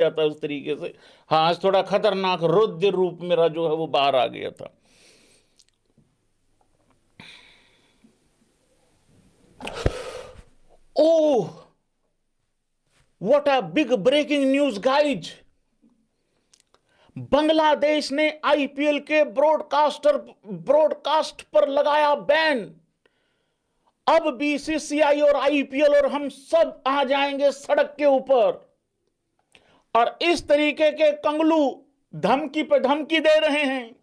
जाता है उस तरीके से। हाँ, आज थोड़ा खतरनाक रौद्र रूप मेरा जो है वो बाहर आ गया था। Oh, what a big breaking news guys. Bangladesh ने आईपीएल के ब्रॉडकास्ट पर लगाया बैन। अब बीसीसीआई और आईपीएल और हम सब आ जाएंगे सड़क के ऊपर। और इस तरीके के कंगलू धमकी पे धमकी दे रहे हैं,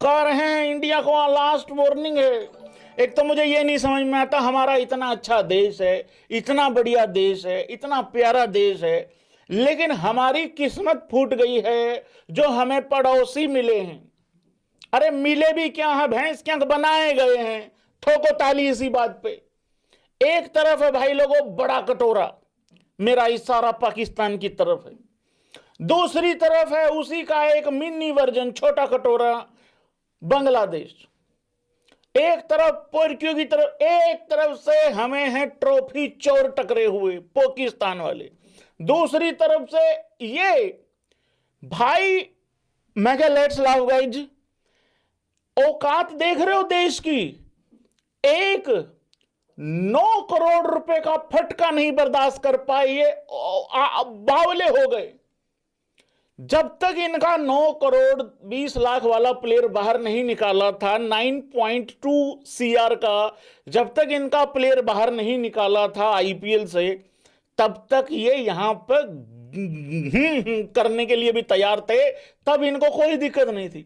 कह रहे हैं इंडिया को लास्ट वार्निंग है। एक तो मुझे ये नहीं समझ में आता, हमारा इतना अच्छा देश है, इतना बढ़िया देश है, इतना प्यारा देश है, लेकिन हमारी किस्मत फूट गई है जो हमें पड़ोसी मिले हैं। अरे मिले भी क्या है, भैंस क्या बनाए गए हैं। ठोको ताली इसी बात पे। एक तरफ है भाई लोगों बड़ा कटोरा, मेरा इशारा पाकिस्तान की तरफ है। दूसरी तरफ है उसी का एक मिनी वर्जन, छोटा कटोरा, बांग्लादेश। एक तरफ पोर्क्यू की तरफ, एक तरफ से हमें है ट्रॉफी चोर टकरे हुए पाकिस्तान वाले, दूसरी तरफ से ये भाई। मैं क्या, लेट्स लाव गाइज, औकात देख रहे हो देश की। एक 9 करोड़ रुपए का फटका नहीं बर्दाश्त कर पाए, ये बावले हो गए। जब तक इनका 9 करोड़ 20 लाख वाला प्लेयर बाहर नहीं निकाला था, 9.2 सीआर का जब तक इनका प्लेयर बाहर नहीं निकाला था आईपीएल से, तब तक ये यहां पर करने के लिए भी तैयार थे, तब इनको कोई दिक्कत नहीं थी।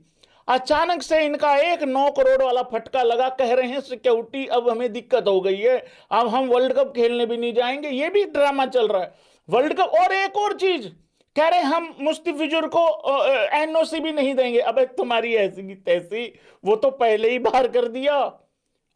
अचानक से इनका एक 9 करोड़ वाला फटका लगा, कह रहे हैं सिक्योरिटी अब हमें दिक्कत हो गई है, अब हम वर्ल्ड कप खेलने भी नहीं जाएंगे। ये भी ड्रामा चल रहा है वर्ल्ड कप। और एक और चीज कह रहे हम मुस्तफिजुर को एनओसी भी नहीं देंगे। अबे तुम्हारी ऐसी की तैसी, वो तो पहले ही बाहर कर दिया,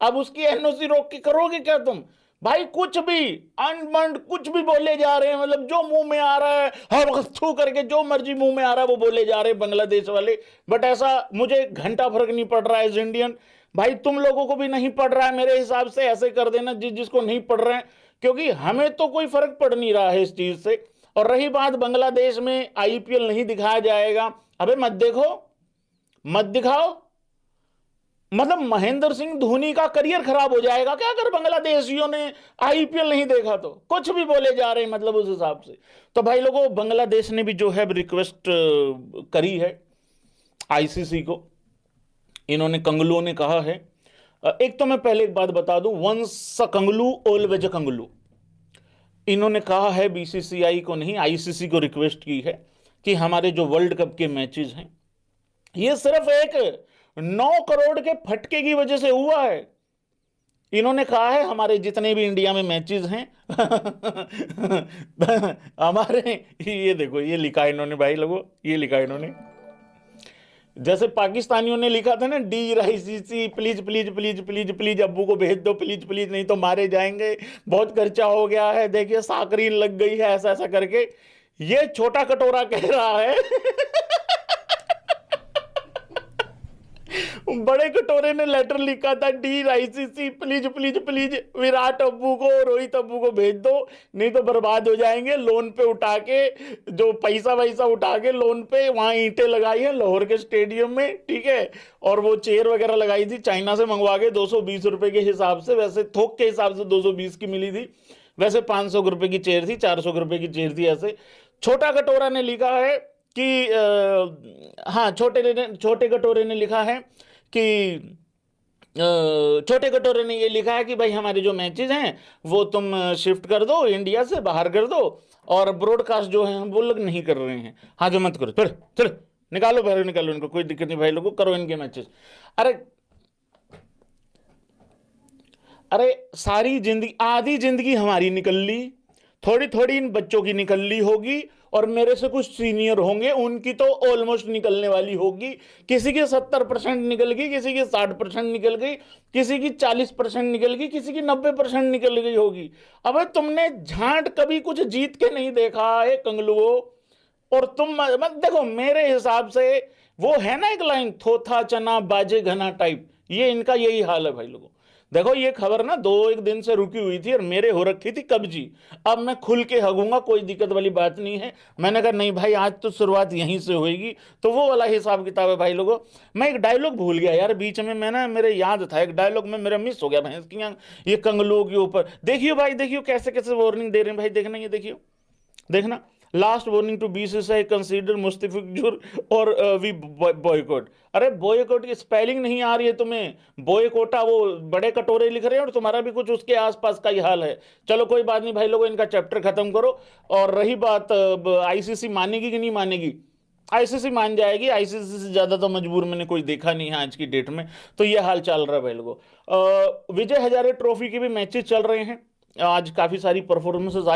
अब उसकी एनओसी रोक के करोगे क्या तुम? भाई कुछ भी अनबंड कुछ भी बोले जा रहे हैं, मतलब जो मुंह में आ रहा है हर वक्त थू करके जो मर्जी मुंह में आ रहा है वो बोले जा रहे हैं बांग्लादेश वाले। बट ऐसा मुझे घंटा फर्क नहीं पड़ रहा है एज इंडियन। भाई तुम लोगों को भी नहीं पड़ रहा है मेरे हिसाब से, ऐसे कर देना जिसको नहीं पड़ रहे हैं, क्योंकि हमें तो कोई फर्क पड़ नहीं रहा है इस चीज से। और रही बात बांग्लादेश में आईपीएल नहीं दिखाया जाएगा, अबे मत देखो, मत दिखाओ। मतलब महेंद्र सिंह धोनी का करियर खराब हो जाएगा क्या अगर बांग्लादेशियों ने आईपीएल नहीं देखा तो? कुछ भी बोले जा रहे हैं मतलब उस हिसाब से। तो भाई लोगों, बांग्लादेश ने भी जो है रिक्वेस्ट करी है आईसीसी को। इन्होंने कंगलू ने कहा है, एक तो मैं पहले एक बात बता दूं, वंस कंगलू ऑलवेज कंगलू। इन्होंने कहा है बीसीसीआई को नहीं, आईसीसी को रिक्वेस्ट की है कि हमारे जो वर्ल्ड कप के मैचेस हैं ये सिर्फ एक 9 करोड़ के फटके की वजह से हुआ है। इन्होंने कहा है हमारे जितने भी इंडिया में मैचेस हैं हमारे, ये देखो ये लिखा है इन्होंने भाई लोगों, ये लिखा है इन्होंने, जैसे पाकिस्तानियों ने लिखा था ना, D राइसी please please please please please अब्बू को भेज दो प्लीज प्लीज, नहीं तो मारे जाएंगे, बहुत खर्चा हो गया है, देखिए साकरीन लग गई है, ऐसा ऐसा करके। ये छोटा कटोरा कह रहा है बड़े कटोरे ने लेटर लिखा था, D ICC please please please Virat अब्बू को रोहित अब्बू को भेज दो, नहीं तो बर्बाद हो जाएंगे। लोन पे उठा के, जो पैसा वैसा उठा के लोन पे वहां ईंटें लगाई है लाहौर के स्टेडियम में, ठीक है, और वो चेयर वगैरह लगाई थी चाइना से मंगवा के 220 रुपए के हिसाब से, वैसे थोक के हिसाब से 220 की मिली थी, वैसे 500 रुपए की चेयर थी, 400 रुपए की चेयर थी। ऐसे छोटा कटोरा ने लिखा है कि हाँ, छोटे कटोरे ने लिखा है कि छोटे कटोरे ने ये लिखा है कि भाई हमारे जो मैचेस हैं वो तुम शिफ्ट कर दो, इंडिया से बाहर कर दो, और ब्रॉडकास्ट जो है हम वो लोग नहीं कर रहे हैं। हाँ जो मत करो, चलो चलो निकालो बाहर, निकालो इनको, कोई दिक्कत नहीं भाई लोगों, करो इनके मैचेस। अरे अरे सारी जिंदगी, आधी जिंदगी हमारी निकल ली, थोड़ी थोड़ी इन बच्चों की निकल ली होगी, और मेरे से कुछ सीनियर होंगे उनकी तो ऑलमोस्ट निकलने वाली होगी। किसी की 70% निकल गई, किसी की 60% निकल गई, किसी की 40% निकल गई, किसी की 90% निकल गई होगी। अबे तुमने झांट कभी कुछ जीत के नहीं देखा है कंगलुओ। और तुम मत देखो, मेरे हिसाब से वो है ना एक लाइन, थोथा चना बाजे घना टाइप, ये इनका यही हाल है भाई लोगों। देखो ये खबर ना 2-1 दिन से रुकी हुई थी और मेरे हो रखी थी कब्जी। अब मैं खुल के हगूंगा, कोई दिक्कत वाली बात नहीं है। मैंने कहा नहीं भाई, आज तो शुरुआत यहीं से होगी। तो वो वाला हिसाब किताब है भाई लोगों। मैं एक डायलॉग भूल गया यार बीच में, मैं ना, मेरे याद था एक डायलॉग में, मेरा मिस हो गया भैंस की ये कंगलुओं के ऊपर। देखियो भाई, देखियो कैसे कैसे वार्निंग दे रहे हैं भाई, देखना ये देखियो, देखना। Last warning to BCCI, consider Mustafizur और वी बॉयकॉट। अरे बॉयकॉट की स्पेलिंग नहीं आ रही है तुम्हें, बॉयकोटा वो बड़े कटोरे लिख रहे हैं और तुम्हारा भी कुछ उसके आसपास का ही हाल है। चलो कोई बात नहीं भाई लोगों, इनका चैप्टर खत्म करो। और रही बात आईसीसी मानेगी कि नहीं मानेगी, आईसीसी मान जाएगी। आईसीसी से ज्यादा तो मजबूर मैंने कोई देखा नहीं है आज की डेट में। तो ये हाल चल रहा है भाई लोगों। विजय हजारे ट्रॉफी के भी मैचेस चल रहे हैं, आज काफी सारी परफॉर्मेंसेस आई।